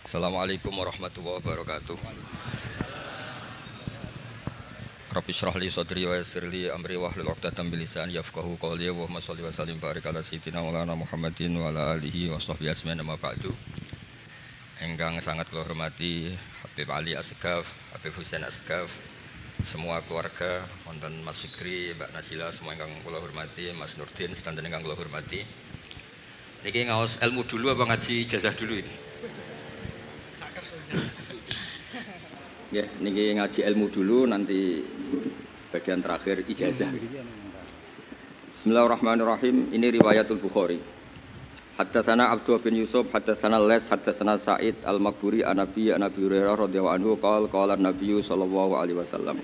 Assalamualaikum warahmatullahi wabarakatuh. Rabbi shrah li sadri wa yassir li amri wahlul 'uqdatam min lisani yafqahu qawli wa sholli wa sallim barik ala sayyidina Maulana Muhammadin wa ala alihi wa sahbihi ajmain amma ba'du. Engkang sangat kula hormati Habib Ali Asgaf, Habib Husain Asgaf, semua keluarga, wonten Mas Fikri, Mbak Nasila, semua ingkang kula hormati, Mas Nurdin, sedanten ingkang kula hormati. Niki ngaos ilmu dulu apa ngaji ijazah dulu ini? Ya, niki ngaji ilmu dulu, nanti bagian terakhir ijazah. Bismillahirrahmanirrahim. Ini riwayatul Bukhari. Haddatsana Abdullah bin Yusuf, haddatsana Les, haddatsana Sa'id Al-Maqburi an Abi Hurairah radhiyallahu anhu qala Nabi sallallahu alaihi wasallam.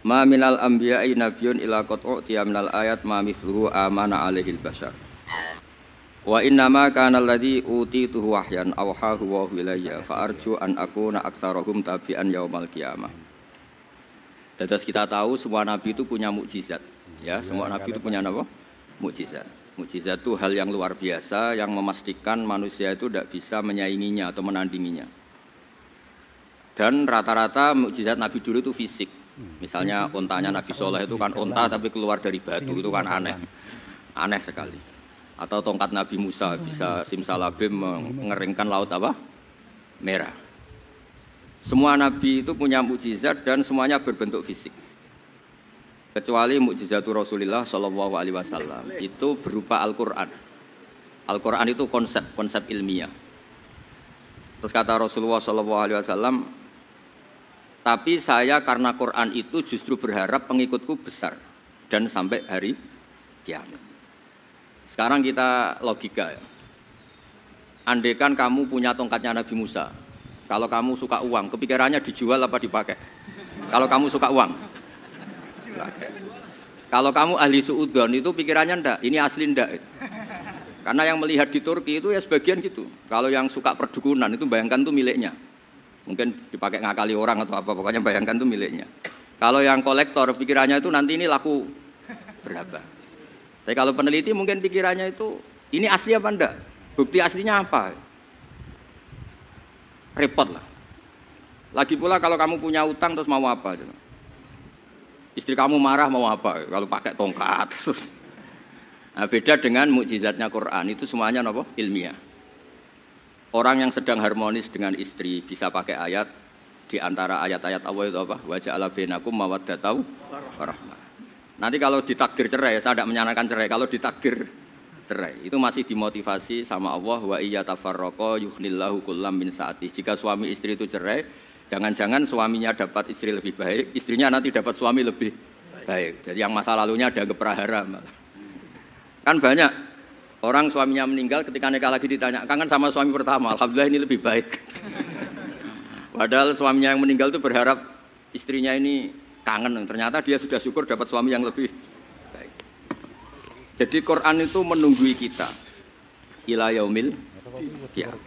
Ma minal anbiya'i nabiyyun ila qad u'tiya minal ayat ma mithluhu amana alaihil bashar. Wa innama kana alladhi utituhu wahyan awhahu wa ilayya fa arju an akuna aktsarahum tabi'an yaumal qiyamah. Dados kita tahu semua nabi itu punya mukjizat, ya, semua nabi itu punya apa? Mukjizat. Mukjizat itu hal yang luar biasa yang memastikan manusia itu tidak bisa menyainginya atau menandinginya. Dan rata-rata mukjizat nabi dulu itu fisik. Misalnya ontanya Nabi Soleh itu kan onta tapi keluar dari batu, itu kan aneh. Aneh sekali. Atau tongkat Nabi Musa bisa simsalabim mengeringkan laut apa? Merah. Semua nabi itu punya mukjizat dan semuanya berbentuk fisik. Kecuali mukjizatul Rasulullah sallallahu alaihi wasallam itu berupa Al-Qur'an. Al-Qur'an itu konsep ilmiah. Terus kata Rasulullah sallallahu alaihi wasallam, tapi saya karena Quran itu justru berharap pengikutku besar dan sampai hari kiamat. Sekarang kita logika ya. Andaikan kamu punya tongkatnya Nabi Musa, kalau kamu suka uang, kepikirannya dijual apa dipakai? Kalau kamu suka uang, dipakai. Kalau kamu ahli suudon itu pikirannya ndak, ini asli ndak. Karena yang melihat di Turki itu ya sebagian gitu. Kalau yang suka perdukunan itu bayangkan itu miliknya. Mungkin dipakai ngakali orang atau apa, pokoknya bayangkan itu miliknya. Kalau yang kolektor pikirannya itu nanti ini laku berapa? Tapi kalau peneliti mungkin pikirannya itu ini asli apa enggak? Bukti aslinya apa? Repot lah. Lagi pula kalau kamu punya utang terus mau apa? Istri kamu marah mau apa? Kalau pakai tongkat. Nah, beda dengan mukjizatnya Quran itu semuanya apa? Ilmiah. Orang yang sedang harmonis dengan istri bisa pakai ayat di antara ayat-ayat Allah itu apa? Wa ja'ala bainakum mawaddatan warahmah. Nanti kalau ditakdir cerai, saya tidak menyarankan cerai. Kalau ditakdir cerai, itu masih dimotivasi sama Allah. Wa iya tafarroqa yughnillahu kullam min sa'ati. Jika suami istri itu cerai, jangan-jangan suaminya dapat istri lebih baik, istrinya nanti dapat suami lebih baik. Jadi yang masa lalunya ada keprahara. Kan banyak orang suaminya meninggal ketika nikah lagi ditanya, kangen sama suami pertama, alhamdulillah ini lebih baik. Padahal suaminya yang meninggal itu berharap istrinya ini kangen, ternyata dia sudah syukur dapat suami yang lebih baik. Jadi Quran itu menunggui kita ila yaumil qiyamah.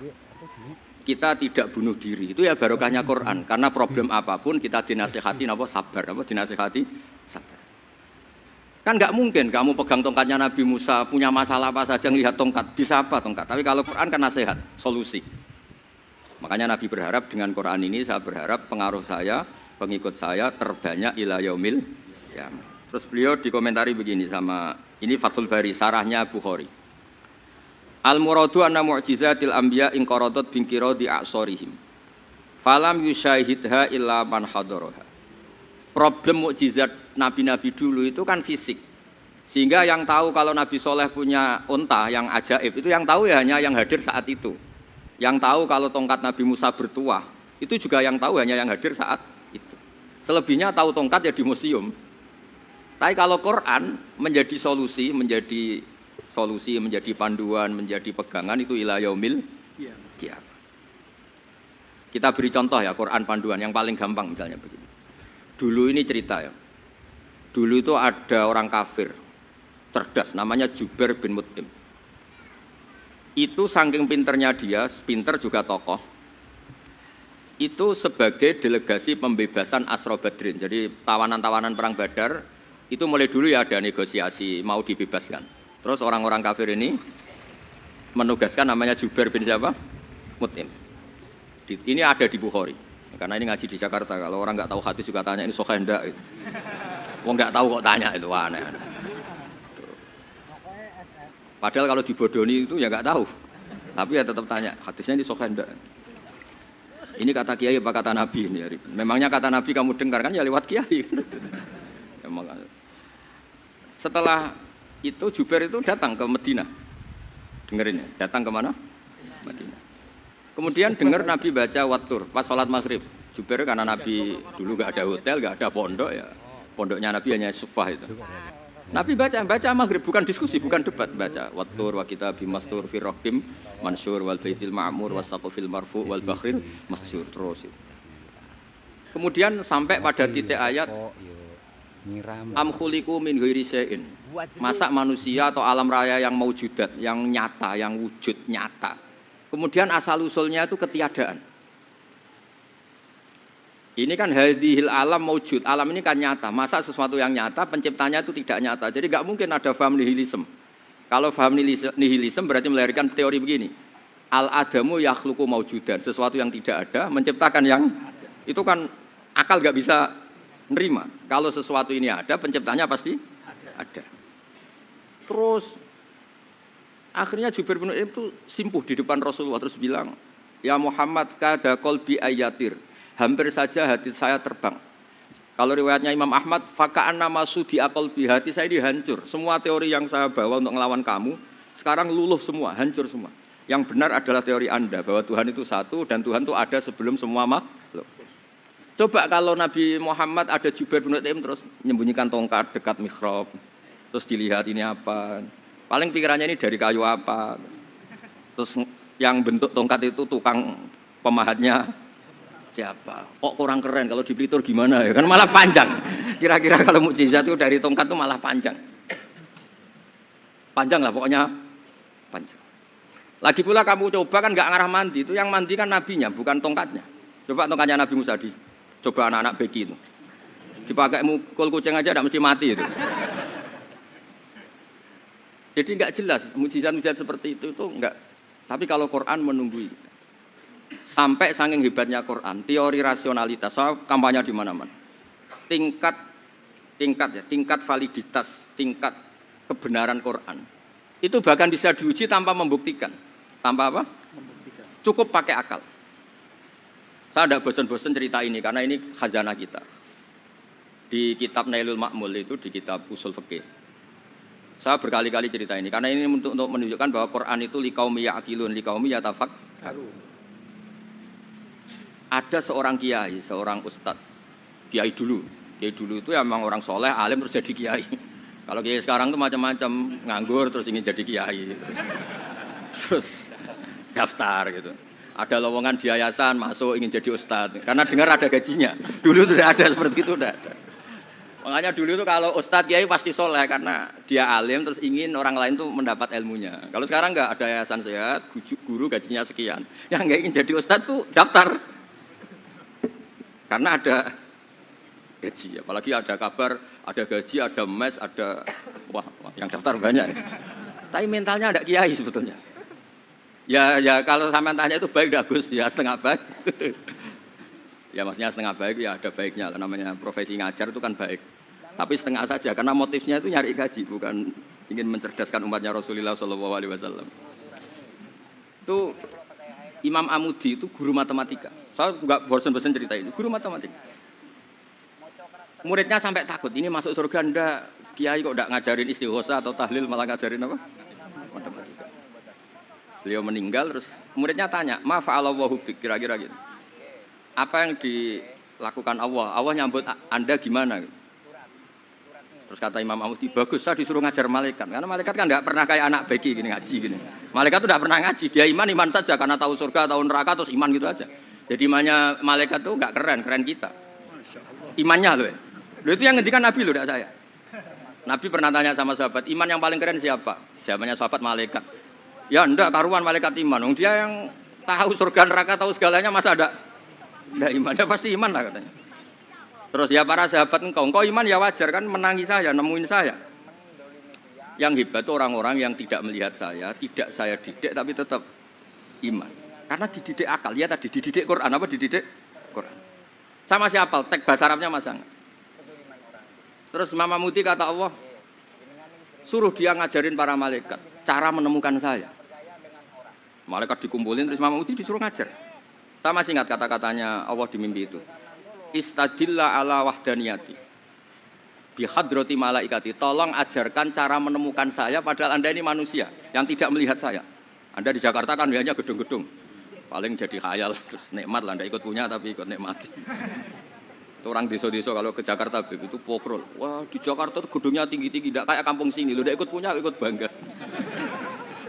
Kita tidak bunuh diri, itu ya barokahnya Quran. Karena problem apapun kita dinasihati apa sabar, apa dinasihati sabar. Kan nggak mungkin kamu pegang tongkatnya Nabi Musa, punya masalah apa saja ngelihat tongkat, bisa apa tongkat. Tapi kalau Quran kan nasihat, solusi. Makanya Nabi berharap dengan Quran ini, saya berharap pengaruh saya, pengikut saya terbanyak ila yaumil qiyamah. Terus beliau dikomentari begini sama ini Fathul Bari, sarahnya Bukhari. Al-muradu anna mu'jizatil anbiya in qaradat bin qiradi a'sorihim. Falam yusyahidha illa man hadaraha. Problem mukjizat nabi-nabi dulu itu kan fisik. Sehingga yang tahu kalau Nabi Soleh punya unta yang ajaib itu yang tahu ya hanya yang hadir saat itu. Yang tahu kalau tongkat Nabi Musa bertuah itu juga yang tahu hanya yang hadir saat itu. Selebihnya tahu tongkat ya di museum. Tapi kalau Quran menjadi solusi, menjadi panduan, menjadi pegangan itu ila yaumil qiyamah. Kita beri contoh ya Quran panduan yang paling gampang misalnya begini. Dulu ini cerita ya. Dulu itu ada orang kafir cerdas namanya Jubair bin Mut'im. Itu saking pinternya dia, pinter juga tokoh. Itu sebagai delegasi pembebasan Asra Badrin. Jadi tawanan-tawanan perang Badar itu mulai dulu ya ada negosiasi mau dibebaskan. Terus orang-orang kafir ini menugaskan namanya Jubair bin siapa? Mut'im. Ini ada di Bukhari. Karena ini ngaji di Jakarta. Kalau orang nggak tahu hadis juga tanya ini sahih enggak gitu. Wong nggak tahu kok tanya itu aneh. Padahal kalau dibodoni itu ya nggak tahu. Tapi ya tetap tanya, hadisnya ini sahih enggak? Ini kata kiai apa kata nabi ini? Memangnya kata nabi kamu dengar kan ya lewat kiai. Setelah itu Jubair itu datang ke Madinah. Dengerin ya, datang ke mana? Madinah. Kemudian dengar Nabi baca Wattur pas sholat maghrib. Jubair karena Nabi dulu nggak ada hotel, nggak ada pondok ya. Pondoknya Nabi hanya sufah itu. Nabi baca maghrib, bukan diskusi, bukan debat, baca Wattur wa kitabim mastur fi raqqim mansur wal baitil ma'mur was saqfil marfu wal bakhril masyhur terus itu. Kemudian sampai pada titik ayat am khuliqu min ghairi syai'in. Masa manusia atau alam raya yang maujudat, yang nyata, yang wujud nyata. Kemudian asal usulnya itu ketiadaan. Ini kan hadhil alam maujud. Alam ini kan nyata. Masa sesuatu yang nyata penciptanya itu tidak nyata. Jadi enggak mungkin ada faham nihilisme. Kalau faham nihilisme berarti melahirkan teori begini. Al adamu yakhluqu maujudan. Sesuatu yang tidak ada menciptakan yang itu kan akal enggak bisa nerima. Kalau sesuatu ini ada, penciptanya pasti ada. Terus akhirnya Jubair bin Mut'im itu simpuh di depan Rasulullah terus bilang, "Ya Muhammad, kada qalbi ayatir." Hampir saja hati saya terbang. Kalau riwayatnya Imam Ahmad, faka'anna masudi qalbi, hati saya ini hancur. Semua teori yang saya bawa untuk melawan kamu sekarang luluh semua, hancur semua. Yang benar adalah teori Anda bahwa Tuhan itu satu dan Tuhan itu ada sebelum semua makhluk. Coba kalau Nabi Muhammad ada Jubair bin Mut'im terus menyembunyikan tongkat dekat mihrab. Terus dilihat ini apa. Paling pikirannya ini dari kayu apa. Terus yang bentuk tongkat itu tukang pemahatnya siapa. Kok kurang keren kalau di Blitar gimana ya. Kan malah panjang. Kira-kira kalau mukjizat itu dari tongkat itu malah panjang. Panjang lah pokoknya. Panjang. Lagi pula kamu coba kan nggak ngarah mandi. Itu yang mandi kan nabinya bukan tongkatnya. Coba tongkatnya Nabi Musa coba anak-anak beki itu. Dipakai mukul kucing aja tidak mesti mati itu. Jadi enggak jelas mukjizat-mukjizat seperti itu enggak. Tapi kalau Quran menunggui. Sampai saking hebatnya Quran, teori rasionalitas, soal kampanye di mana-mana. Tingkat validitas, tingkat kebenaran Quran. Itu bahkan bisa diuji tanpa membuktikan. Tanpa apa? Membuktikan. Cukup pakai akal. Saya tidak bosan-bosan cerita ini karena ini khazanah kita. Di kitab Nailul Ma'mul itu di kitab Usul Fiqih. Saya berkali-kali cerita ini karena ini untuk menunjukkan bahwa Quran itu liqaumi ya'qilun, liqaumi yatafakkarun. Ada seorang kiai, seorang ustadz, kiai dulu itu ya memang orang soleh, alim terus jadi kiai. Kalau kiai sekarang tuh macam-macam, nganggur terus ingin jadi kiai, terus daftar gitu. Ada lowongan di yayasan masuk ingin jadi ustadz karena dengar ada gajinya. Dulu tidak ada seperti itu, tidak ada. Makanya dulu itu kalau ustadz kiai pasti soleh karena dia alim terus ingin orang lain tuh mendapat ilmunya. Kalau sekarang nggak ada yayasan sehat, guru gajinya sekian. Yang nggak ingin jadi ustadz tuh daftar karena ada gaji. Apalagi ada kabar, ada gaji, ada mes, ada wah yang daftar banyak. Tapi mentalnya ada kiai sebetulnya. Ya kalau sampean tanya itu baik enggak Gus? Ya setengah baik. Ya maksudnya setengah baik ya ada baiknya. Namanya profesi ngajar itu kan baik. Tapi setengah saja karena motifnya itu nyari gaji bukan ingin mencerdaskan umatnya Rasulullah SAW. Itu Imam Amudi itu guru matematika. Saya enggak bosan-bosan cerita ini. Guru matematika. Muridnya sampai takut ini masuk surga ndak. Kiai kok enggak ngajarin istighosa atau tahlil malah ngajarin apa? Matematika. Beliau meninggal terus muridnya tanya, "Ma fa'alallahu bik?" Kira-kira gitu. Apa yang dilakukan Allah? Allah nyambut Anda gimana? Terus kata Imam Amudi, "Bagus, saya disuruh ngajar malaikat." Karena malaikat kan enggak pernah kayak anak beki gini ngaji gini. Malaikat itu enggak pernah ngaji, dia iman saja karena tahu surga, tahu neraka terus iman gitu aja. Jadi imannya malaikat itu enggak keren kita. Imannya loh. Loh itu yang ngendikan Nabi loh, enggak saya. Nabi pernah tanya sama sahabat, "Iman yang paling keren siapa?" Jawabannya sahabat, "Malaikat." Ya enggak karuan malaikat iman. Dia yang tahu surga neraka tahu segalanya masa ada enggak iman? Dia pasti iman lah katanya. Terus ya para sahabat engkau iman ya wajar kan menangi saya, nemuin saya. Yang hebat itu orang-orang yang tidak melihat saya, tidak saya didik tapi tetap iman. Karena dididik akal. Ya tadi dididik Quran. Apa dididik Quran? Sama siapa? Teks bahasa Arabnya masang. Terus Mama Muti kata Allah, suruh dia ngajarin para malaikat cara menemukan saya. Malaikat dikumpulin terus Mama Muti disuruh ngajar. Saya masih ingat kata-katanya Allah di mimpi itu. Istadilla ala wahdaniyati bihadrati malaikati. Tolong ajarkan cara menemukan saya padahal Anda ini manusia yang tidak melihat saya. Anda di Jakarta kan hanya gedung-gedung. Paling jadi khayal terus nikmat lah, Anda ikut punya tapi ikut nikmati. Orang desa-desa kalau ke Jakarta itu pokrol. Wah, di Jakarta gedungnya tinggi-tinggi, tidak kayak kampung sini. Lu udah ikut punya, ikut bangga.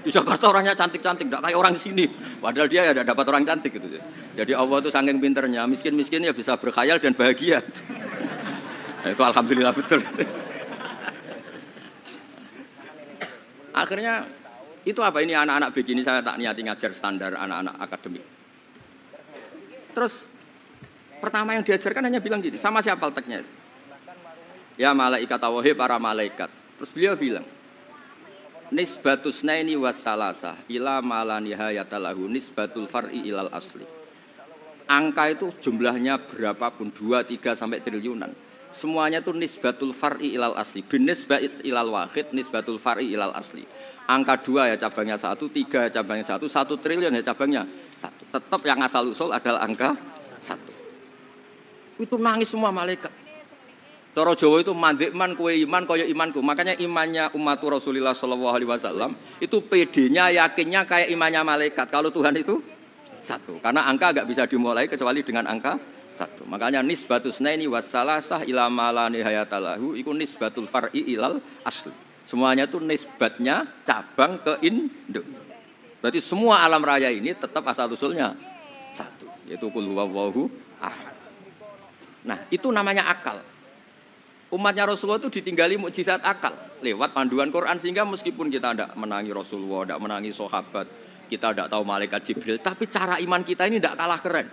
Di Jakarta orangnya cantik-cantik, tidak kayak orang sini. Padahal dia ya tidak dapat orang cantik gitu. Jadi Allah itu saking pinternya, miskin-miskin ya bisa berkhayal dan bahagia. Nah, itu alhamdulillah betul. Akhirnya itu apa ini anak-anak begini saya tak niati ngajar standar anak-anak akademik. Terus pertama yang diajarkan hanya bilang gini, sama siapa teknya itu? Ya malaikat wahi para malaikat. Terus beliau bilang, nisbatus naini wassalasah ila malanihayatalahu nisbatul far'i ilal asli. Angka itu jumlahnya berapapun, 2, 3 sampai triliunan. Semuanya itu nisbatul far'i ilal asli. Bin nisbat ilal wahid nisbatul far'i ilal asli. Angka 2 ya cabangnya 1, 3 ya cabangnya 1, 1 triliun ya cabangnya 1. Tetap yang asal usul adalah angka 1. Itu nangis semua malaikat. Cara Jawa itu mandekman kowe iman kaya imanku. Makanya imannya umat Rasulullah sallallahu alaihi wasallam itu PD-nya yakinnya kayak imannya malaikat. Kalau Tuhan itu 1. Karena angka enggak bisa dimulai kecuali dengan angka 1. Makanya nisbatus naini wassalasah ila malani hayatalahu iku nisbatul far'i ilal asli. Semuanya itu nisbatnya cabang ke induk. Berarti semua alam raya ini tetap asal usulnya 1, yaitu qul huwallahu ahad. Nah, itu namanya akal. Umatnya Rasulullah itu ditinggali mukjizat akal lewat panduan Quran sehingga meskipun kita tidak menangi Rasulullah, tidak menangi sahabat, kita tidak tahu malaikat Jibril, tapi cara iman kita ini tidak kalah keren.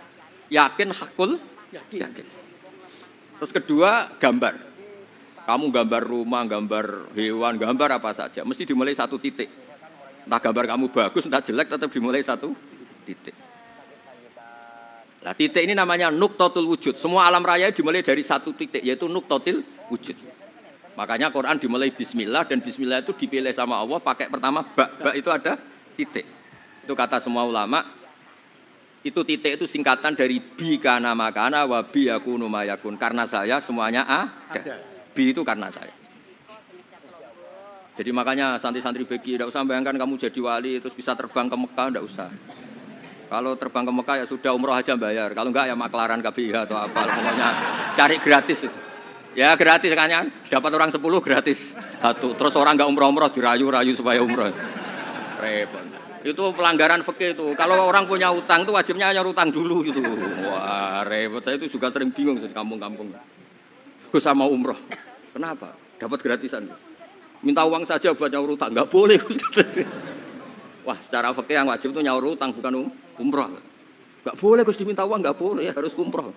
Yakin hakul yakin. Terus kedua, gambar. Kamu gambar rumah, gambar hewan, gambar apa saja, mesti dimulai 1 titik. Entah gambar kamu bagus, entah jelek, tetap dimulai 1 titik. Nah, titik ini namanya nuqtatul wujud. Semua alam raya dimulai dari 1 titik, yaitu nuqtatil wujud. Makanya Quran dimulai bismillah, dan bismillah itu dipilih sama Allah pakai pertama ba itu ada titik. Itu kata semua ulama. Itu titik itu singkatan dari bi kana makana wa bi yakunu mayakun. Karena saya semuanya ada. Bi itu karena saya. Jadi makanya santri-santri beki tidak usah bayangkan kamu jadi wali terus bisa terbang ke Mekah, tidak usah. Kalau terbang ke Mekah ya sudah umroh aja bayar. Kalau enggak ya maklaran KBIH atau apa. Pokoknya cari gratis. Ya gratis kan, dapat orang 10 gratis 1. Terus orang enggak umroh-umroh dirayu-rayu supaya umroh. Repot. Itu pelanggaran fikih itu. Kalau orang punya utang itu wajibnya hanya utang dulu gitu. Wah repot. Saya itu juga sering bingung di kampung-kampung. Gus sama umroh. Kenapa? Dapat gratisan. Minta uang saja buat nyaur utang. Enggak boleh Gus. Wah, secara fikih yang wajib itu nyaur utang bukan umroh. Enggak boleh Gus diminta uang, enggak boleh, harus umroh.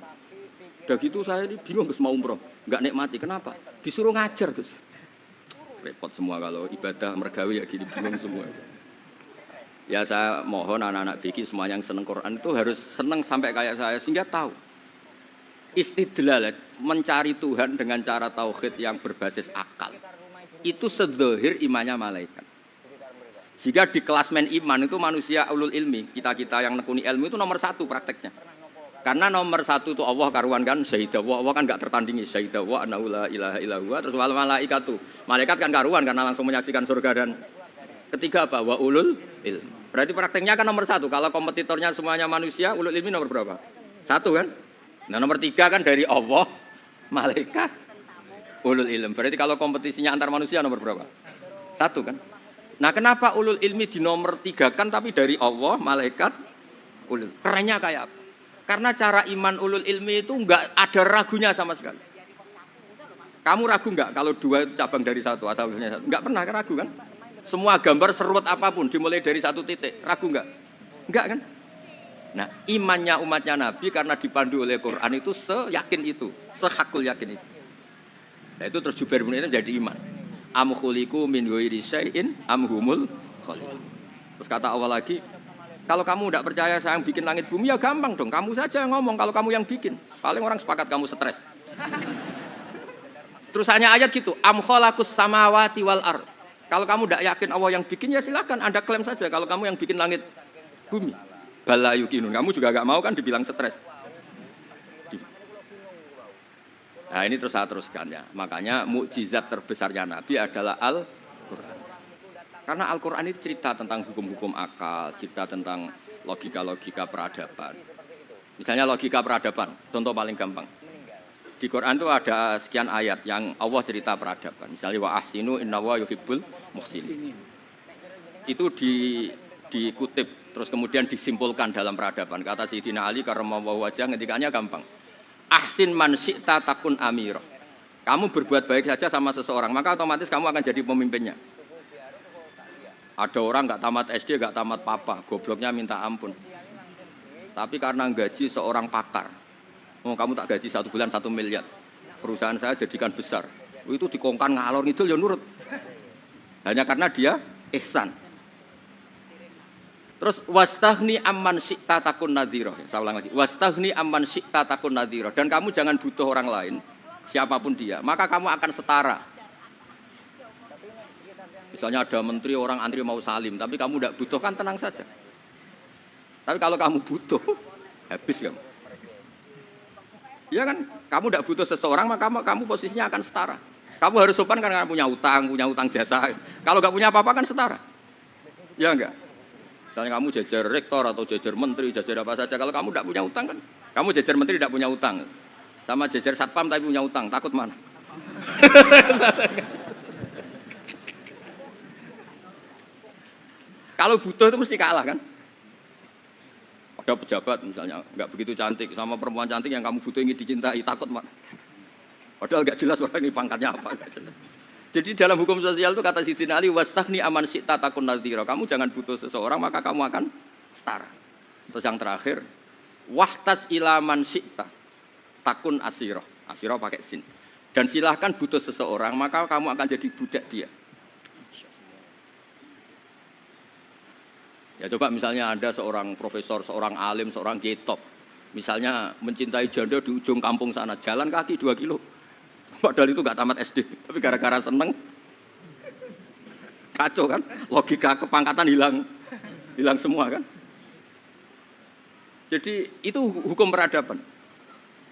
Udah gitu saya ini bingung Gus mau umroh, enggak nikmati. Kenapa? Disuruh ngajar Gus. Repot semua kalau ibadah mergawi ya gini bingung semua. Ya saya mohon anak-anak biki semuanya yang seneng Quran itu harus seneng sampai kayak saya sehingga tahu. Istidlal mencari Tuhan dengan cara tauhid yang berbasis akal. Itu sedzahir imannya malaikat. Jika di klasmen iman itu manusia ulul ilmi, kita-kita yang nekuni ilmu itu nomor 1 prakteknya. Karena nomor 1 itu Allah karuan kan, syahidallah, Allah kan enggak tertandingi, syahidallah annahu la ilaha illallah, terus wal malaikatu. Malaikat kan karuan karena langsung menyaksikan surga dan ketiga apa? Wa ulul ilmi. Berarti prakteknya kan nomor 1. Kalau kompetitornya semuanya manusia, ulul ilmi nomor berapa? 1 kan? Nah nomor 3 kan dari Allah, malaikat, ulul ilmi. Berarti kalau kompetisinya antar manusia nomor berapa? 1 kan? Nah kenapa ulul ilmi di nomor 3 kan tapi dari Allah, malaikat, ulul. Kerennya kayak apa? Karena cara iman ulul ilmi itu enggak ada ragunya sama sekali. Kamu ragu enggak kalau 2 itu cabang dari 1, asal usulnya 1? Enggak pernah ragu kan? Semua gambar serut apapun dimulai dari 1 titik, ragu enggak? Enggak kan? Nah imannya umatnya Nabi karena dipandu oleh Quran itu seyakin itu, sehakul yakin itu. Nah itu terus Jubair bin Mut'im jadi iman. Am khuliqu min ghairi syai'in am humul khaliqun. Terus kata Allah lagi, Kalau kamu tidak percaya saya yang bikin langit bumi, ya gampang dong. Kamu saja yang ngomong kalau kamu yang bikin. Paling orang sepakat kamu stres. Terus hanya ayat gitu, am khalaqus samawati wal ard. Kalau kamu tidak yakin Allah yang bikin, ya silakan Anda klaim saja kalau kamu yang bikin langit bumi. Bala yuqinun. Kamu juga gak mau kan dibilang stres. Nah ini terus saya teruskan ya. Makanya mukjizat terbesarnya Nabi adalah Al-Quran. Karena Al-Quran itu cerita tentang hukum-hukum akal, cerita tentang logika-logika peradaban. Misalnya logika peradaban, contoh paling gampang. Di Quran itu ada sekian ayat yang Allah cerita peradaban. Misalnya wa ahsinu innallaha yuhibbul muhsinin. Itu dikutip, terus kemudian disimpulkan dalam peradaban. Kata Sayyidina Ali karramallahu wajhah ngendikannya gampang. Ahsin man syi'ta takun amirah. Kamu berbuat baik saja sama seseorang, maka otomatis kamu akan jadi pemimpinnya. Ada orang nggak tamat SD, nggak tamat papa, gobloknya minta ampun. Tapi karena gaji seorang pakar, kamu tak gaji 1 bulan 1 miliar, perusahaan saya jadikan besar. Itu dikongkan ngalor ngidul ya nurut. Hanya karena dia ihsan. Terus wastaghni amman syi'ta takun nadhira. Saya ulang lagi. Wastaghni amman syi'ta takun nadhira. Dan kamu jangan butuh orang lain, siapapun dia, maka kamu akan setara. Misalnya ada menteri orang antri mau salim, tapi kamu tidak butuh kan tenang saja. Tapi kalau kamu butuh, habis kamu. Ya kan, kamu tidak butuh seseorang, maka kamu posisinya akan setara. Kamu harus sopan karena punya utang jasa. Kalau nggak punya apa-apa kan setara. Ya enggak? Misalnya kamu jajar rektor atau jajar menteri, jajar apa saja. Kalau kamu tidak punya utang kan, kamu jajar menteri tidak punya utang. Sama jajar satpam tapi punya utang, takut mana? Kalau butuh itu mesti kalah kan? Ada pejabat misalnya nggak begitu cantik sama perempuan cantik yang kamu butuh ingin dicintai, takut mana? Padahal nggak jelas orang ini pangkatnya apa. Jadi dalam hukum sosial itu kata Sayyidina Ali wastaghni aman syi'ta takun nadhira. Kamu jangan butuh seseorang maka kamu akan setara. Terus yang terakhir wahtas ila man syi'ta takun asirah. Asirah pakai sin. Dan silahkan butuh seseorang maka kamu akan jadi budak dia. Ya coba misalnya ada seorang profesor, seorang alim, seorang kiai top. Misalnya mencintai janda di ujung kampung sana, jalan kaki 2 kilo. Padahal itu nggak tamat SD, tapi gara-gara seneng, kacau kan? Logika kepangkatan hilang semua kan? Jadi itu hukum peradaban.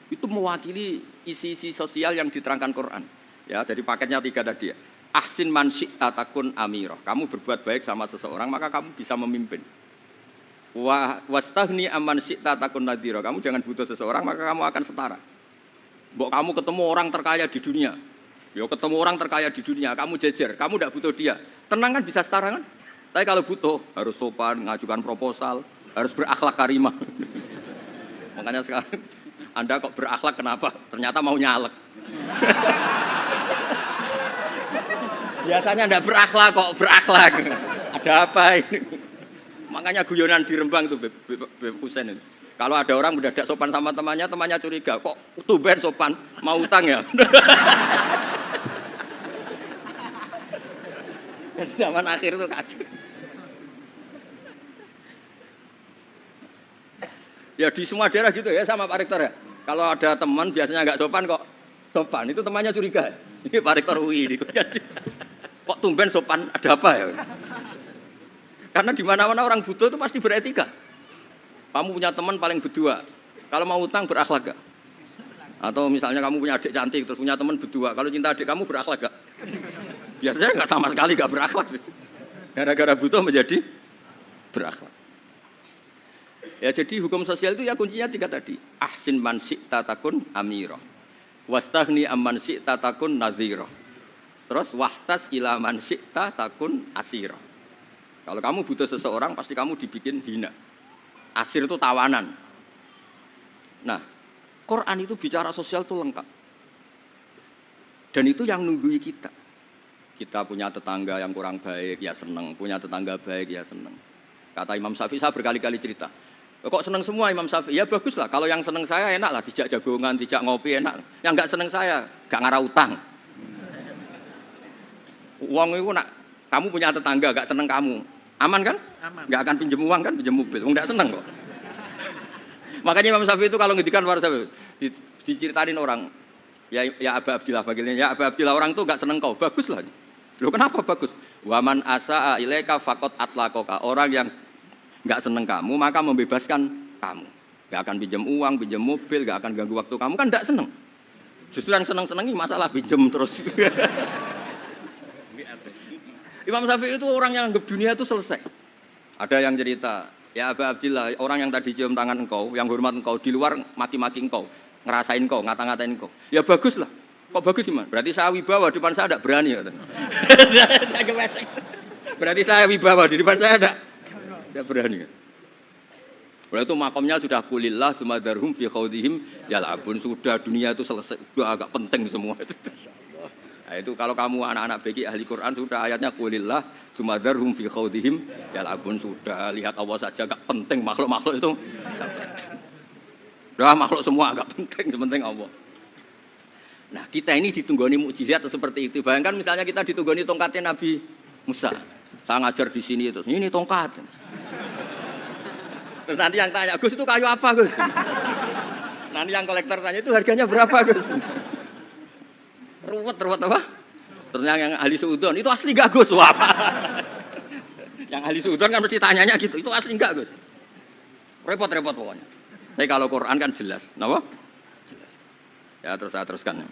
Itu mewakili isi-isi sosial yang diterangkan Quran. Ya, jadi paketnya 3 tadi ya. Ahsin man syi'ta takun amirah. Kamu berbuat baik sama seseorang maka kamu bisa memimpin. Wastaghni amman syi'ta takun nadhira. Kamu jangan butuh seseorang maka kamu akan setara. Mbok kamu ketemu orang terkaya di dunia. Ya ketemu orang terkaya di dunia, kamu jejer, kamu tidak butuh dia. Tenang kan bisa setara kan? Tapi kalau butuh harus sopan, ngajukan proposal, harus berakhlak karimah. Makanya sekarang Anda kok berakhlak kenapa? Ternyata mau nyalek. Biasanya enggak berakhlak kok berakhlak. Ada apa ini? Makanya guyonan di Rembang itu Beb Husen itu. Kalau ada orang mendadak sopan sama temannya curiga. Kok tumben sopan? Mau utang ya? Jadi zaman akhir itu kacau. Ya di semua daerah gitu ya sama Pak Rektor ya. Kalau ada teman biasanya enggak sopan kok sopan. Itu temannya curiga. Ini Pak Rektor UI ini. Kok tumben sopan, ada apa ya? Karena di mana-mana orang butuh itu pasti beretika. Kamu punya teman paling berdua, kalau mau utang berakhlak gak? Atau misalnya kamu punya adik cantik, terus punya teman berdua, kalau cinta adik kamu berakhlak gak? Biasanya gak sama sekali gak berakhlak. Gara-gara butuh menjadi berakhlak. Ya jadi hukum sosial itu ya kuncinya 3 tadi. Ahsin man syi'ta takun amirah. Wastaghni amman syi'ta takun nadhira. Terus wahtas ila man syi'ta takun asira. Kalau kamu butuh seseorang pasti kamu dibikin hina. Asir itu tawanan. Nah, Quran itu bicara sosial itu lengkap. Dan itu yang nunggui kita. Kita punya tetangga yang kurang baik, ya seneng. Punya tetangga baik, ya seneng. Kata Imam Syafi'i, saya berkali-kali cerita. Kok seneng semua Imam Syafi'i? Ya bagus lah. Kalau yang seneng saya enak lah. Dijak jagongan, dijak ngopi enak. Yang enggak seneng saya, gak ngarah utang. Uang itu nak, kamu punya tetangga gak seneng kamu. Aman kan? Aman. Nggak akan pinjam uang kan, pinjam mobil. Nggak seneng kok. Makanya Imam Syafi'i itu kalau ngendikan para sahabat diceritain orang, ya Aba Abdillah bagiannya, ya Aba Abdillah orang tuh nggak seneng kau, bagus lah. Loh kenapa bagus? Waman asa'a ilaika faqad atlaqaka. Orang yang nggak seneng kamu maka membebaskan kamu. Nggak akan pinjam uang, pinjam mobil, nggak akan ganggu waktu kamu kan nggak seneng. Justru yang seneng-senengi masalah pinjam terus. Imam Syafi'i itu orang yang anggap dunia itu selesai. Ada yang cerita, ya Aba Abdillah, orang yang tadi cium tangan engkau, yang hormat engkau, di luar maki-maki engkau, ngerasain engkau, ngata-ngatain engkau. Ya bagus lah. Kok bagus gimana? Berarti saya wibawa di depan saya tidak berani. Berarti saya wibawa di depan saya tidak berani. Berarti itu makamnya sudah kulillah sumadarhum fi khawdihim yal'abun. Sudah dunia itu selesai, sudah agak penting semua. Nah, itu kalau kamu anak-anak beki ahli Quran sudah ayatnya kulillah sumadarhum fi khawdihim yal'abun. Sudah lihat Allah saja agak penting, makhluk-makhluk itu udah makhluk semua agak penting, sepenting Allah. Nah kita ini ditunggoni mukjizat seperti itu. Bayangkan misalnya kita ditunggoni tongkatnya Nabi Musa. Saya ngajar di sini terus ini tongkat. Terus nanti yang tanya, Gus itu kayu apa Gus? Nanti yang kolektor tanya itu harganya berapa Gus? Ruwet apa? Terus yang ahli suudon itu asli gak Gus? Wah. Yang ahli suudon kan mesti tanyanya gitu, itu asli gak Gus? Repot-repot pokoknya. Tapi kalau Quran kan jelas, kenapa? Jelas. Ya terus saya teruskan.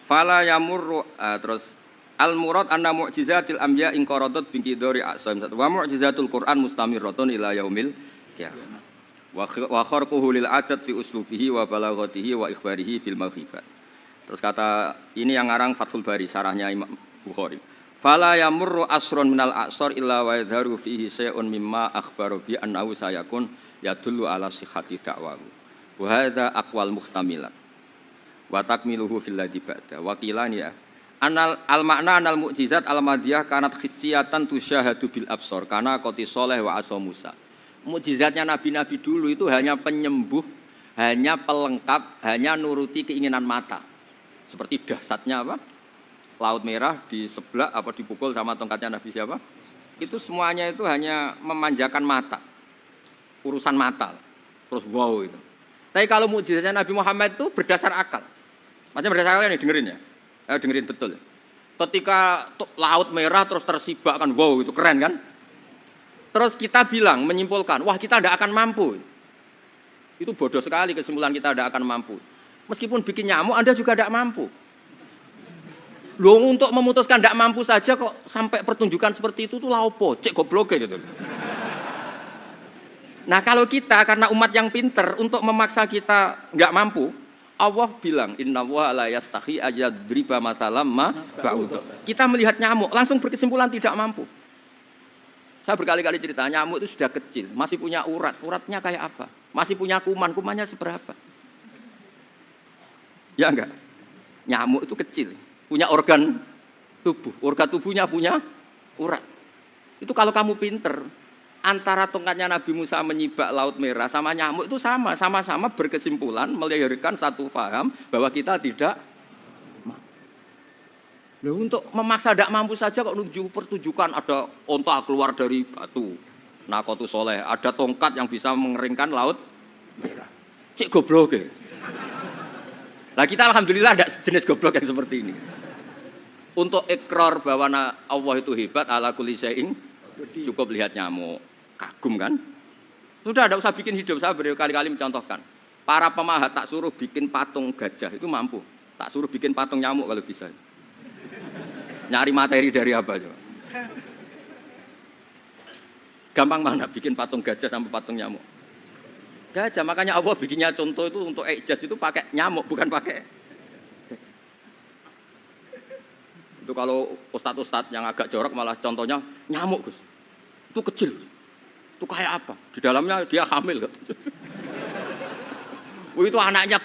Fala yamurru terus al-murad anna mu'jizatil anbiya in qaradat bi qidari a'sam. Wa mu'jizatul Quran mustamirratun ila yaumil qiyamah. Wa kharquhu lil adat fi uslubihi wa balaghatihi wa ikhbarihi bil maghibat. Terus kata ini yang ngarang Fathul Bari sarahnya Imam Bukhari. Fala yamurru asrun minal a'sar illa wa yadharu fihi syai'un mimma akhbaru bi annahu sayakun yadullu ala sihhati da'wahu. Wa hadza aqwal muhtamilat. Wa takmiluhu fil ladzi ba'da. Wa qilan ya anal al makna anal mukjizat al madiyah kanat khissiyatan tusyahadu bil absar kana qati saleh wa asa Musa. Mukjizatnya nabi-nabi dulu itu hanya penyembuh, hanya pelengkap, hanya nuruti keinginan mata. Seperti dahsyatnya apa? Laut Merah di sebelah apa dipukul sama tongkatnya Nabi siapa? Itu semuanya itu hanya memanjakan mata. Urusan mata. Terus wow itu. Tapi kalau mukjizatnya Nabi Muhammad itu berdasar akal. Macam berdasar akal nih dengerin ya. Dengerin betul. Ketika Laut Merah terus tersibak kan wow itu keren kan? Terus kita bilang menyimpulkan, wah kita tidak akan mampu. Itu bodoh sekali kesimpulan kita tidak akan mampu. Meskipun bikin nyamuk Anda juga tidak mampu. Loh untuk memutuskan tidak mampu saja kok sampai pertunjukan seperti itu tuh laopo, cek goblok gitu. Nah kalau kita karena umat yang pinter untuk memaksa kita nggak mampu, Allah bilang innallaha la yastahi ayadriba matalam ma ba'ud. Kita melihat nyamuk langsung berkesimpulan tidak mampu. Saya berkali-kali cerita nyamuk itu sudah kecil, masih punya urat, uratnya kayak apa? Masih punya kuman, kumannya seberapa? Ya enggak? Nyamuk itu kecil. Punya organ tubuhnya punya urat. Itu kalau kamu pinter, antara tongkatnya Nabi Musa menyibak Laut Merah sama nyamuk itu sama-sama berkesimpulan melahirkan satu faham bahwa kita tidak mampu. Loh, untuk memaksa tidak mampu saja kok nunjuk pertunjukan ada onta keluar dari batu, Naqatu Soleh, ada tongkat yang bisa mengeringkan Laut Merah. Cek goblok ya. Nah kita alhamdulillah ada jenis goblok yang seperti ini. Untuk ikrar bahwa Allah itu hebat ala kulli syai'in cukup lihat nyamuk, kagum kan? Sudah tidak usah bikin hidup. Saya berkali-kali mencontohkan. Para pemahat tak suruh bikin patung gajah itu mampu. Tak suruh bikin patung nyamuk kalau bisa. Nyari materi dari apa coba? Gampang mana bikin patung gajah sampai patung nyamuk? Gajah, makanya Allah bikinnya contoh itu untuk ijaz itu pakai nyamuk bukan pakai gajah. Itu kalau ustadz-ustadz yang agak jorok malah contohnya nyamuk Gus. Itu kecil. Itu kayak apa? Di dalamnya dia hamil. Itu anaknya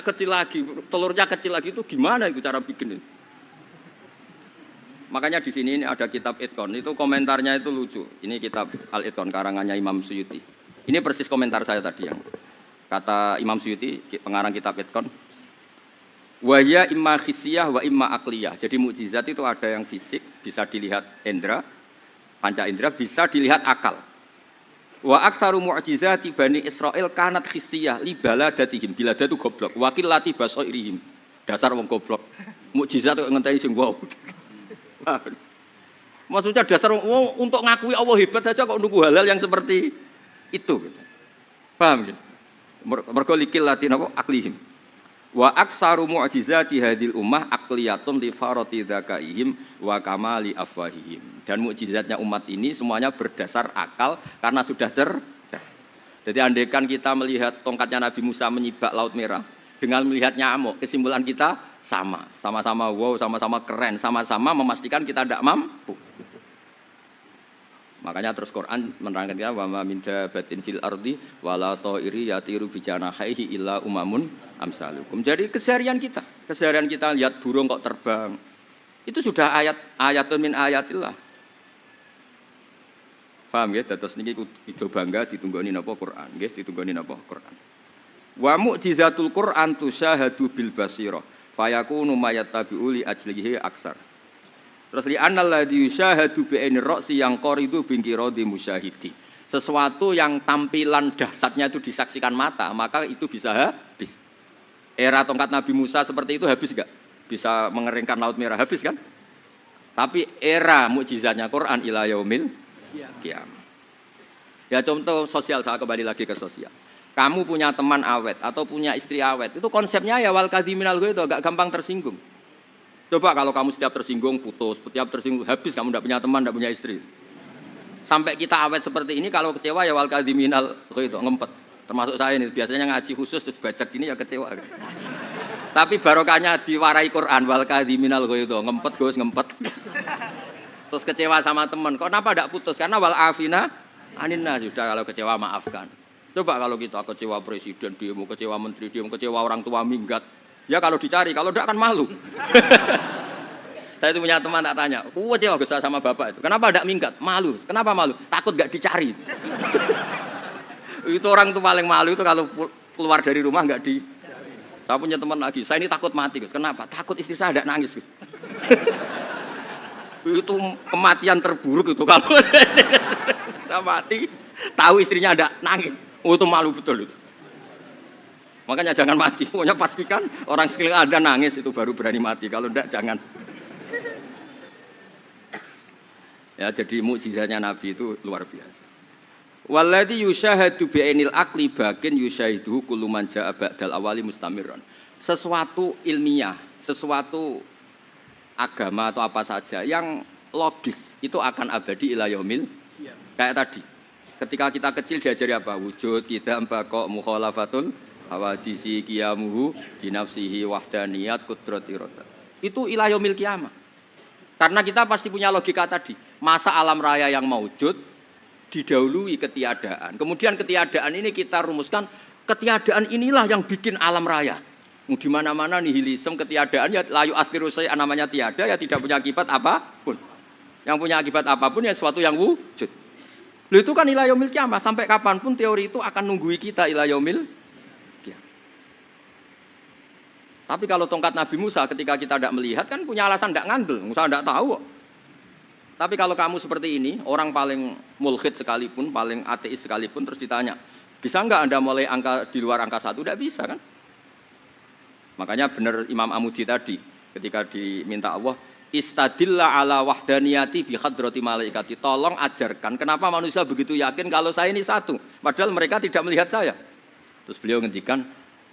kecil lagi, telurnya kecil lagi itu gimana itu cara bikin ini? Makanya di sini ini ada kitab Itqon, itu komentarnya itu lucu. Ini kitab Al-Itqon karangannya Imam Suyuti. Ini persis komentar saya tadi yang kata Imam Suyuti, pengarang kitab Itqon. Wa ya imma khissiyah wa imma aqliyah. Jadi mukjizat itu ada yang fisik, bisa dilihat indra, panca indra, bisa dilihat akal. Wa aktsaru mu'jizati Bani Israil kanat khissiyah li baladatihim. Bilada itu goblok. Wakil lati basairihim. Dasar wong goblok. Mukjizat kok ngenteni sing wow. Maksudnya dasar untuk ngakui Allah hebat saja kok nunggu halal yang seperti itu gitu. Paham ya? Mergo likil lati napa aklihim. Wa aksaru mu'jizati hadil ummah aqliyatun li farati dzakaihim wa kamali afwahihim. Dan mukjizatnya umat ini semuanya berdasar akal karena sudah cerdas. Jadi andaikan kita melihat tongkatnya Nabi Musa menyibak Laut Merah dengan melihat nyamuk, kesimpulan kita sama-sama wow, sama-sama keren, sama-sama memastikan kita tidak mampu. Makanya terus Quran menerangkan kita wa ma min dabatin fil ardi wala ta'iri yatiru bi janahihi illa umamun amsalukum. Jadi keseharian kita lihat burung kok terbang. Itu sudah ayatun min ayatillah. Paham ya? Dados niki itu bangga ditunggoni napa Quran, nggih ditunggoni napa Quran. Wa mu'jizatul Quran tusyahadu bil basirah fayakunu mayattabi'u li ajlihi aksar. Terus li annal ladzi yusyahadu bi ainir ra'si yang qaridu bingkiradi musyahidi. Sesuatu yang tampilan dahsyatnya itu disaksikan mata, maka itu bisa habis. Era tongkat Nabi Musa seperti itu habis enggak? Bisa mengeringkan Laut Merah habis kan? Tapi era mukjizatnya Quran ila yaumil kiamat. Ya contoh sosial, saya kembali lagi ke sosial. Kamu punya teman awet atau punya istri awet, itu konsepnya ya wal kadhiminal ghaidh itu agak gampang tersinggung. Coba kalau kamu setiap tersinggung putus, setiap tersinggung habis, kamu tidak punya teman, tidak punya istri. Sampai kita awet seperti ini, kalau kecewa ya wal kadhiminal ghaidh ngempet. Termasuk saya ini biasanya ngaji khusus terus baca gini ya kecewa. Tapi barokahnya diwarai Quran wal kadhiminal ghaidh ngempet Gus ngempet. Terus kecewa sama teman, kok kenapa tidak putus? Karena wal afina aninna, sudah kalau kecewa maafkan. Coba kalau kita kecewa presiden demo, kecewa menteri demo, kecewa orang tua minggat. Ya kalau dicari, kalau tidak akan malu. Saya itu punya teman tak tanya, kecewa Gus sama bapak itu. Kenapa tidak minggat? Malu. Kenapa malu? Takut gak dicari. Itu orang tuh paling malu itu kalau keluar dari rumah nggak di. Saya punya teman lagi, saya ini takut mati Gus. Kenapa? Takut istri saya tidak nangis Gus. Itu kematian terburuk itu kalau sudah mati, tahu istrinya ada nangis. Oh itu malu betul itu. Makanya jangan mati. Pokoknya pastikan orang sekeliling Anda nangis itu baru berani mati. Kalau tidak jangan. Ya jadi mukjizatnya Nabi itu luar biasa. Walladzi yusyahadu bi'ainil aqli bakin yusyahidu kullu man jaa ba'dal awali mustamirran. Sesuatu ilmiah, sesuatu agama atau apa saja yang logis itu akan abadi ila yaumil. Kayak tadi. Ketika kita kecil diajari apa? Wujud, qidam, baqa, mukhalafatul hawadisi qiyamuhu binafsihi wahdaniyat qudrat iradah. Itu ila yaumil qiyamah. Karena kita pasti punya logika tadi. Masa alam raya yang maujud didahului ketiadaan. Kemudian ketiadaan ini kita rumuskan, ketiadaan inilah yang bikin alam raya. Di mana-mana nihilisme ketiadaan ya layu asliru saya namanya tiada ya tidak punya akibat apapun. Yang punya akibat apapun ya sesuatu yang wujud. Loh itu kan ila yaumil qiyamah, sampai kapanpun teori itu akan nunggui kita ila yaumil qiyamah. Tapi kalau tongkat Nabi Musa ketika kita tidak melihat kan punya alasan tidak ngandel, Musa tidak tahu kok. Tapi kalau kamu seperti ini, orang paling mulhid sekalipun, paling ateis sekalipun terus ditanya, bisa enggak Anda mulai angka di luar angka 1? Tidak bisa kan? Makanya benar Imam Amudi tadi ketika diminta Allah istadilla ala wahdaniyati bi hadrati malaikati. Tolong ajarkan kenapa manusia begitu yakin kalau saya ini satu, padahal mereka tidak melihat saya. Terus beliau ngendikan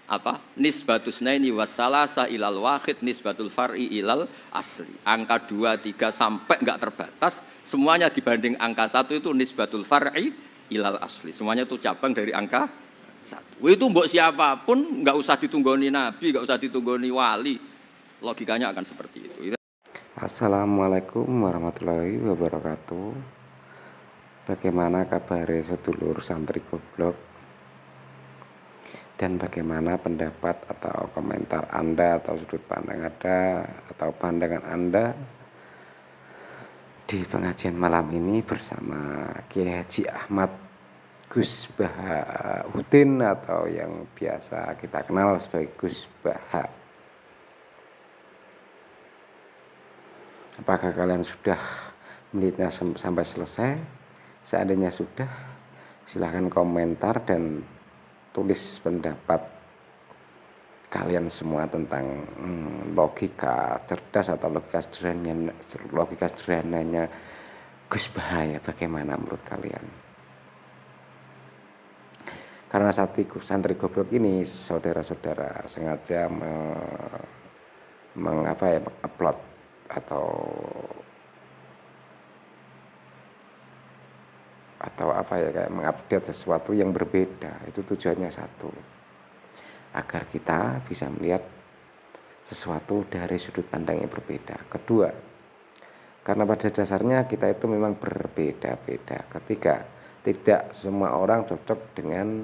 apa? Nisbatus naini wassalasa ilal wahid nisbatul far'i ilal asli. Angka 2, 3 sampai enggak terbatas, semuanya dibanding angka 1 itu nisbatul far'i ilal asli. Semuanya itu cabang dari angka 1. Itu mbok siapapun enggak usah ditunggoni nabi, enggak usah ditunggoni wali. Logikanya akan seperti itu. Assalamualaikum warahmatullahi wabarakatuh. Bagaimana kabar sedulur santri goblok? Dan bagaimana pendapat atau komentar Anda atau sudut pandang Anda atau pandangan Anda di pengajian malam ini bersama Kiai Haji Ahmad Gus Bahauddin atau yang biasa kita kenal sebagai Gus Baha. Apakah kalian sudah melihatnya sampai selesai? Seandainya sudah, silahkan komentar dan tulis pendapat kalian semua tentang logika cerdas atau logika sederhananya Gus Bahaya. Bagaimana menurut kalian? Karena santri goblok ini, saudara-saudara sengaja mengupload atau kayak mengupdate sesuatu yang berbeda. Itu tujuannya satu, agar kita bisa melihat sesuatu dari sudut pandang yang berbeda. Kedua, karena pada dasarnya kita itu memang berbeda-beda. Ketiga, tidak semua orang cocok dengan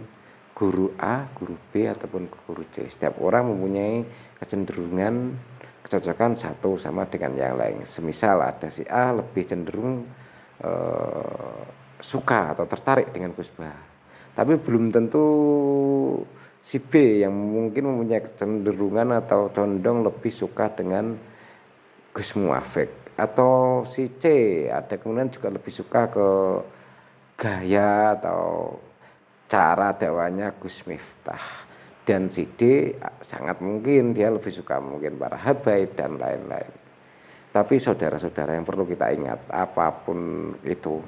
guru A, guru B, ataupun guru C. Setiap orang mempunyai kecenderungan, kecocokan satu sama dengan yang lain. Semisal ada si A lebih cenderung suka atau tertarik dengan Gus Bah, tapi belum tentu si B yang mungkin mempunyai kecenderungan atau condong lebih suka dengan Gus Muafik, atau si C ada kemudian juga lebih suka ke gaya atau cara dakwahnya Gus Miftah, dan si D sangat mungkin dia lebih suka mungkin para habaib dan lain-lain. Tapi saudara-saudara yang perlu kita ingat, apapun itu,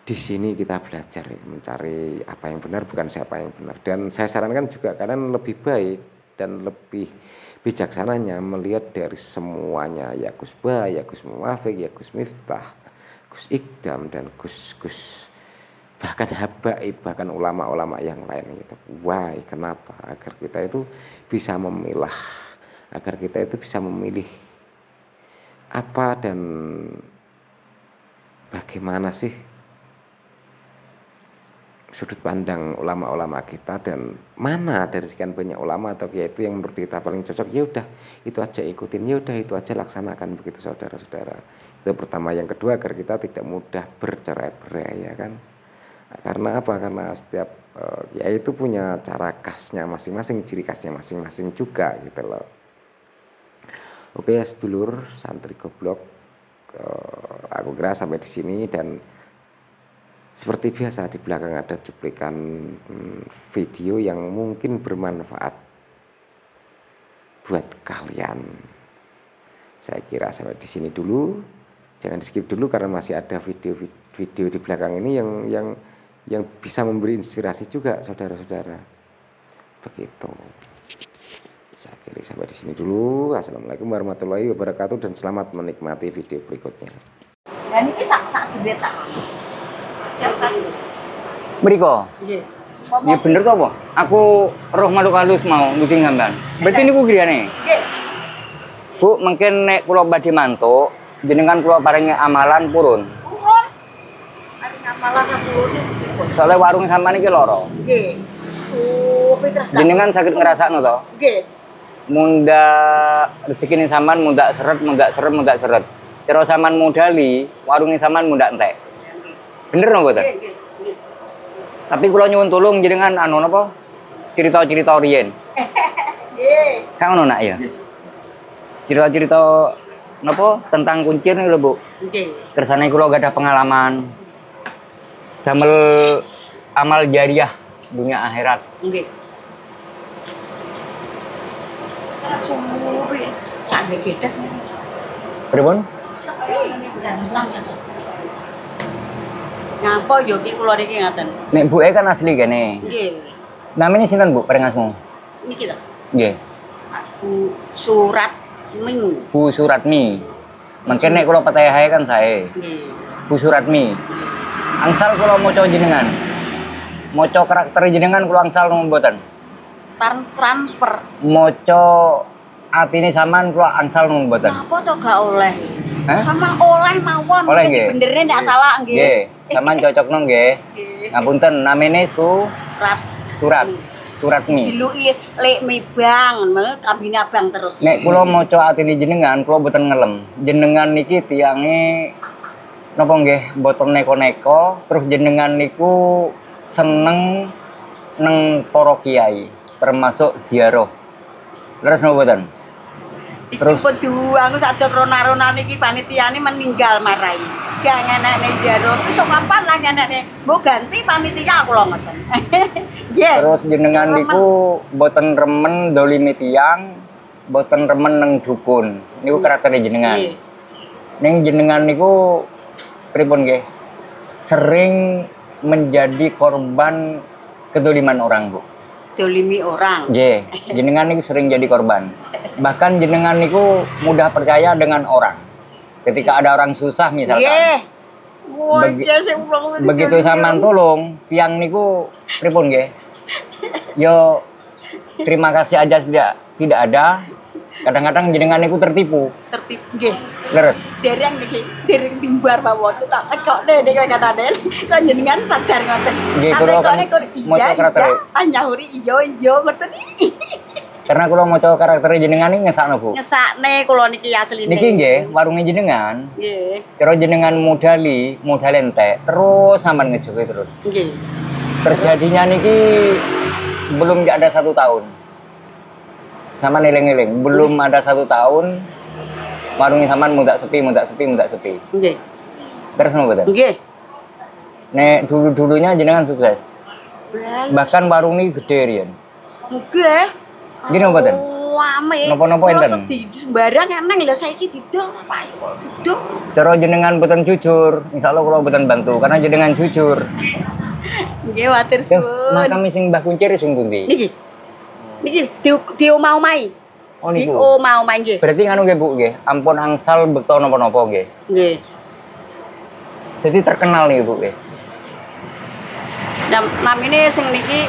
di sini kita belajar mencari apa yang benar, bukan siapa yang benar. Dan saya sarankan juga kalian lebih baik dan lebih bijaksananya melihat dari semuanya, ya Gus Bah, ya Gus Muafik, ya Gus Miftah, Gus Ikdam, dan Gus bahkan habaib, bahkan ulama-ulama yang lain gitu. Why? Kenapa? Agar kita itu bisa memilah, agar kita itu bisa memilih apa dan bagaimana sih sudut pandang ulama-ulama kita, dan mana dari sekian banyak ulama atau kiai itu yang menurut kita paling cocok. Ya udah, itu aja ikutin, ya udah itu aja laksanakan, begitu saudara-saudara. Itu pertama. Yang kedua, agar kita tidak mudah bercerai-berai, ya kan. Karena apa? Karena setiap kiai itu punya cara khasnya masing-masing, ciri khasnya masing-masing juga gitu loh. Oke ya sedulur santri goblok, aku kira sampai di sini. Dan seperti biasa di belakang ada cuplikan video yang mungkin bermanfaat buat kalian. Saya kira sampai di sini dulu, jangan di skip dulu karena masih ada video di belakang ini yang bisa memberi inspirasi juga saudara-saudara. Begitu. Saya kira sampai di sini dulu. Assalamualaikum warahmatullahi wabarakatuh dan selamat menikmati video berikutnya. Dan ini sak sebet sak. Ya sak. Mriko. Nggih. Ya bener kok, apa? Aku roh makhluk halus mau nuding sampean. Berarti niku griyane. Nggih. Bu, mungkin nek kula badhe mantuk, jenengan kula paringi amalan purun. Purun. Ari ngamalan purun. Soale warung sampean iki lara. Nggih. Supi terus. Jenengan sakit ngrasakno to? Nggih. Munda rezekine sampean mundak seret. Cara sampean modali, warunge sampean mundak entek. Bener napa mboten? Nggih. Tapi kula nyuwun tulung jenengan anu napa? Cerita-cerita riyen. Nggih. Kang ono nak ya? Cerita-cerita napa tentang kuncir nih lho, Bu. Nggih. Kersane kula gak ada pengalaman damel amal jariah dunia akhirat. Nggih. Supi sampe gedek. Pripun? Sepi. Jangan. Ngapa yo ki kula niki ngaten. Nek buke kan asli kene. Nggih. Namanya sinten, Bu, perengasmu? Niki to. Nggih. Bu Surat Ming. Bu Suratmi. Mungkin nek kula petehae kan sae. Nggih. Bu Suratmi. Nggih. Angsal kula maca jenengan. Maca karakter jenengan kula angsal mboten. Transfer. Maca atine sampean kula angsal mboten. Apa to gak oleh? Hah? Sama oleh mawon. Oleh nggih. Benernya ndak salah nggih. Nggih, sampean cocokno nggih. Nggih. Ngapunten, namine Surat. Suratmi. Diluki lek mibang, mel kabine abang terus. Nek kula maca atine jenengan, kula mboten ngelem. Jenengan niki tiyange napa nggih mboten neko-neko, terus jenengan niku seneng neng para kiai, termasuk ziarah. Leres napa mboten? Iki Terus- kudu aku sak rona-rona niki panitiane meninggal marai. Ki ngenekne jero ki sok kapan lah ngenekne. Mbok ganti panitia kula ngoten. Nggih. Terus jenengan niku boten remen dolimi tiyang, boten remen neng dukun. Niku karakter jenengan. Nggih. Ning jenengan niku pripun nggih? Sering menjadi korban kedoliman orang, Bu. Dolimi orang. Nggih, jenengan niku sering jadi korban. Bahkan jenengan niku mudah percaya dengan orang. Ketika ada orang susah misalkan. Nggih. Wah, Begi- iya sing ulang Begitu sampean tolong, tiang niku pripun nggih? Yo terima kasih aja tidak ada. Kadang-kadang jenengan niku tertipu. tertib nggih. Leres. Dereng niki, dereng timbar bawa tu tak tekokne nek kata-kata kok jenengan sajar ngoten. Nggih, Tak kula kan tekokne kur maca iya karakter. iya, anyahuri iya iya ngoten iki. Karena kula maca karakter jenengan ini ngesakno, Bu. Ngesakne kula niki asline. Niki nggih warunge jenengan. Nggih. Kira jenengan modal entek, terus sampean ngejoki terus. Nggih. Terjadinya niki belum ada 1 tahun. Sama eling-eling, belum ada 1 tahun warungnya sampean mudak sepi. Nggih. Terus nopo mboten? Nggih. Nek dulu-dulunya jenengan sukses. Baik. Bahkan warung ini gede riyen. Nggih. Gini mboten? Wame. Napa-napa enten? Di sembarang eneng lho saiki didol apa kok didol. Cara jenengan boten jujur, insyaallah kula boten bantu karena jenengan jujur. Nggih watir Duh, suwun. makam sing Mbah Kuncir sing pundi? Niki. Niki di omah-omahi. Oh Di niku. omah-omahi nggih. Berarti nganu nggih Bu nggih, ampun angsal bekto napa-napa nggih. Nggih. Jadi terkenal nih Bu nggih. Namine sing niki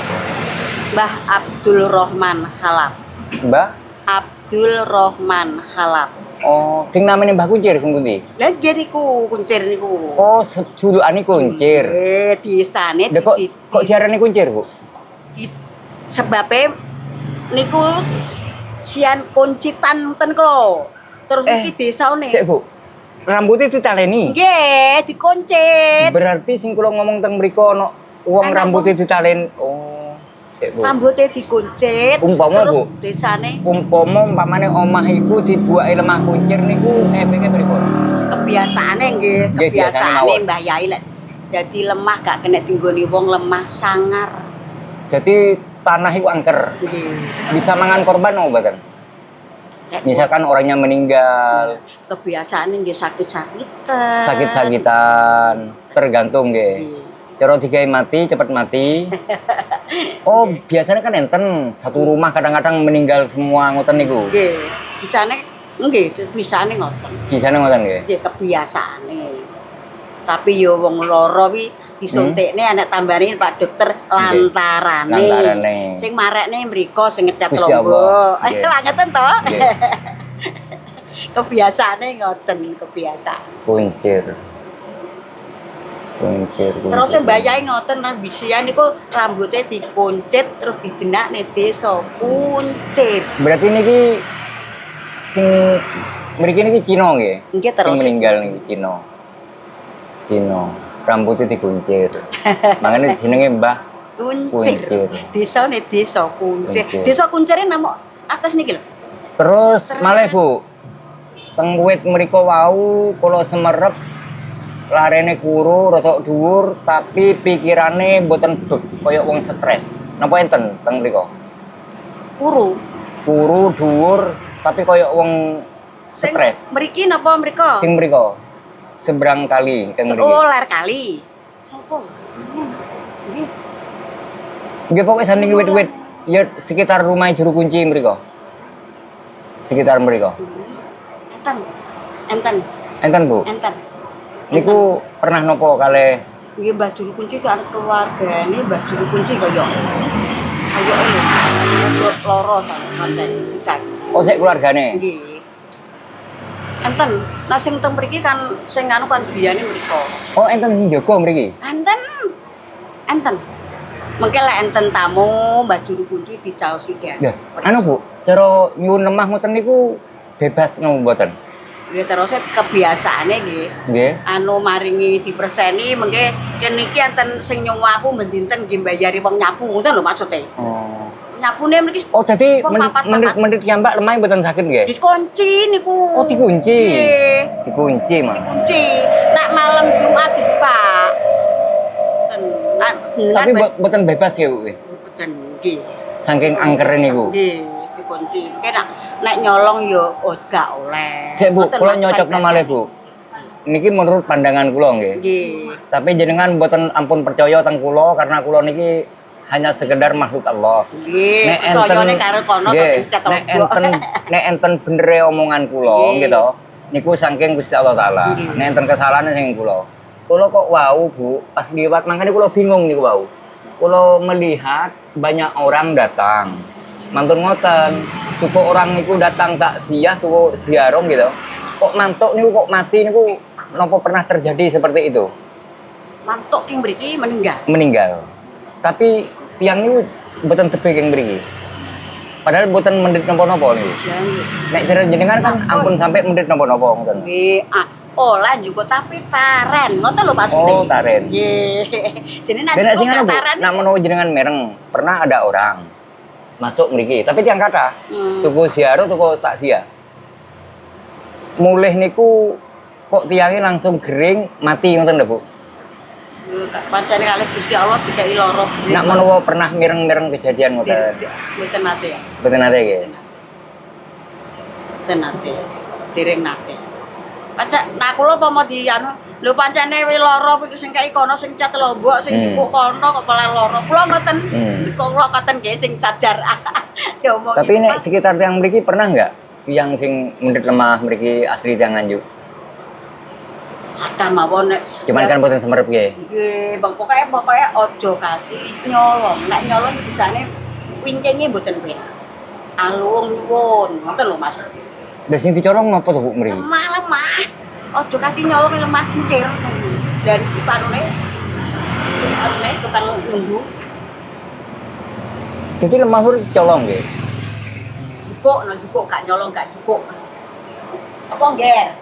Mbah Abdul Rahman Halap. Mbah? Abdul Rahman Halap. Oh, sing namanya Mbah Kuncir sing pundi? Lah nggih niku kuncir niku. Oh, julukan Kuncir. Desane Lha kok diarani Kuncir, Bu? sebabe niku sian kuncitan ten klo. Terus iki desane. Sik, Bu. Rambutnya ditaleni. Nggih, dikuncit. Berarti sing kula ngomong teng mriku ana wong Ana rambutnya ditalen. Oh, sik, Bu. Rambutnya dikuncit. Umpama, terus Bu? desane Umpama umpamane omah iku dibuake lemah kuncir niku efeke pripun? kebiasaane nggih, Nggih, biasane mawon. kebiasaane Mbah Yai lek dadi lemah gak kena tinggoni wong lemah sangar. Jadi tanah itu angker. Nggih. Bisa mangan korban apa mboten? Lek Misalkan orangnya meninggal, kebiasaane nggih sakit-sakitan. sakit-sakitan, tergantung nggih. Nggih. Cara digawe mati, cepet mati. Oh, biasanya kan enten satu rumah kadang-kadang meninggal semua ngoten niku. Nggih. Bisane nggih, bisane ngoten. Biasanya ngoten nggih. Nggih kebiasaane. Tapi yo wong lara wi disuntikne anak tambane Pak Dokter lantarane. Lantarane. Sing marekne mriko sing ngecat Gusti lombok. Allah. Nggih. Lah ngeten to. Nggih. Kebiasaane ngoten, kebiasaan. Kuncir. Kuncir. Terus Mbah Yai ngoten nang bisian niku rambutnya dikuncit terus dijenakne desa Kuncit. Berarti niki sing mriki niki Cina nggih. Nggih Sing terus meninggal niki Cina. Cina. Rambutnya dikuncir. Makanya jenenge Mbah Kuncir. Kuncir. Desane desa Kuncit. Kuncir. Desa Kuncire namuk atas niki lho. Terus malah Bu, teng wit mriko wau kula semerep larene kuru rada dhuwur tapi pikirane mboten kaya wong stres. Napa enten teng mriko? Kuru. Kuru dhuwur tapi kaya wong Sing stres. mriki napa mriko? Sing mriko seberang kali teng mriki. Oh, lar kali. Sopo? Nggih. Nggih pokoke sanding wit-wit ya sekitar rumah Juru Kunci mriko. Sekitar mriko. Enten. Enten. Enten Bu. Enten. Niku pernah nopo kalih Nggih Mbah Juru Kunci itu anak keluargane Mbah Juru Kunci kaya. Ayo lho. Loro ta konten cek. oh sik keluargane. Nggih. Enten. Nah sing teng mriki kan sing anu kan biyane mriko. Oh enten sing jaga mriki. Enten. Enten. Mengke lek enten tamu Mbah Juru Kunci dicaosi dia. Ya, anu Bu, cara nyuwun lemah ngoten niku bebas nopo mboten? Nggih terus kebiasaane nggih. Nggih. Anu maringi diperseni mengke kene iki enten sing nyuwu aku mendinten nggih mbayari wong nyapu ngoten lho maksude. Oh. Nyapune mriki Oh, jadi Wong papat-papat. menit mbak lemah mboten sakit nggih? dikunci niku. Oh, dikunci. Nggih. Dikunci, Mas. Dikunci. Nak malam Jumat dibuka. Tenan. Tapi mboten bebas ya, Bu. Boten nggih. Saking angkere niku. Nggih, dikunci. Kena nek nyolong yo gak oleh. Cek Bu, Boten, kula Mas, nyocokno bebas. malih, Bu. Niki menurut pandangan kula nggih. Nggih. Tapi jenengan mboten ampun percaya teng kula karena kula niki hanya sekedar makhluk Allah. Nggih, percayane karo kono to nggih, sing cet nek enten bener omongan kula Nggih. gitu. Niku saking Gusti Allah taala. Nggih. Nek enten kesalahan sing kula. Kula kok wau, Bu, pas liwat mangkane kula bingung niku wau. Kula melihat banyak orang datang. Mantun ngoten, tuku orang niku datang taksiyah, tuku ziarah gitu. Kok mantuk niku kok mati niku napa pernah terjadi seperti itu? mantuk king mriki meninggal. Meninggal. Tapi tiang niku mboten tebih king mriki. Padahal mboten mendhet napa-napa niku. Ya nggih. Nek jenengan kan ampun sampai mendhet napa-napa ngoten. Nggih, lah juga tapi taren. Ngoten lho maksudnya. Oh, taren. Nggih. Jenenge nek Dan nek sing kok anu, Bu, taren. nak menawa jenengan mereng, pernah ada orang masuk mriki, tapi tiang kata tuku ziarah tuku takziah. Mulih niku kok tiangnya langsung gering mati ngoten lho, Bu. Pancene kali Gusti Allah dikai lara. Nak menawa pernah mireng-mireng kejadian ngoten. Mboten nate ya. Mboten nate nggih. Mboten nate. Dereng nate. Pancen nak kula apa mau di anu lho pancene lara kuwi sing kai kono sing cat lombok sing iku kono kok malah lara. Kula mboten kula katen nggih sing cajar. Ya omong. Tapi nek sekitar tiang mriki pernah enggak tiang sing mendhet lemah mriki asli tiang Nganjuk? ada mawon nek Cuman kan mboten semerep nggih. nggih, Bang, pokoke aja kasih nyolong. Nek nyolong bisane wincinge mboten penak. Alung nyuwun, ngoten lho Mas. Lah sing dicolong napa to, Bu, mriki? Lemah. Aja kasih nyolong lemah kincir. Dan panune tukang nunggu. Jadi lemah sur dicolong nggih. Cukup, no cukup gak nyolong gak cukup. Apa ngger?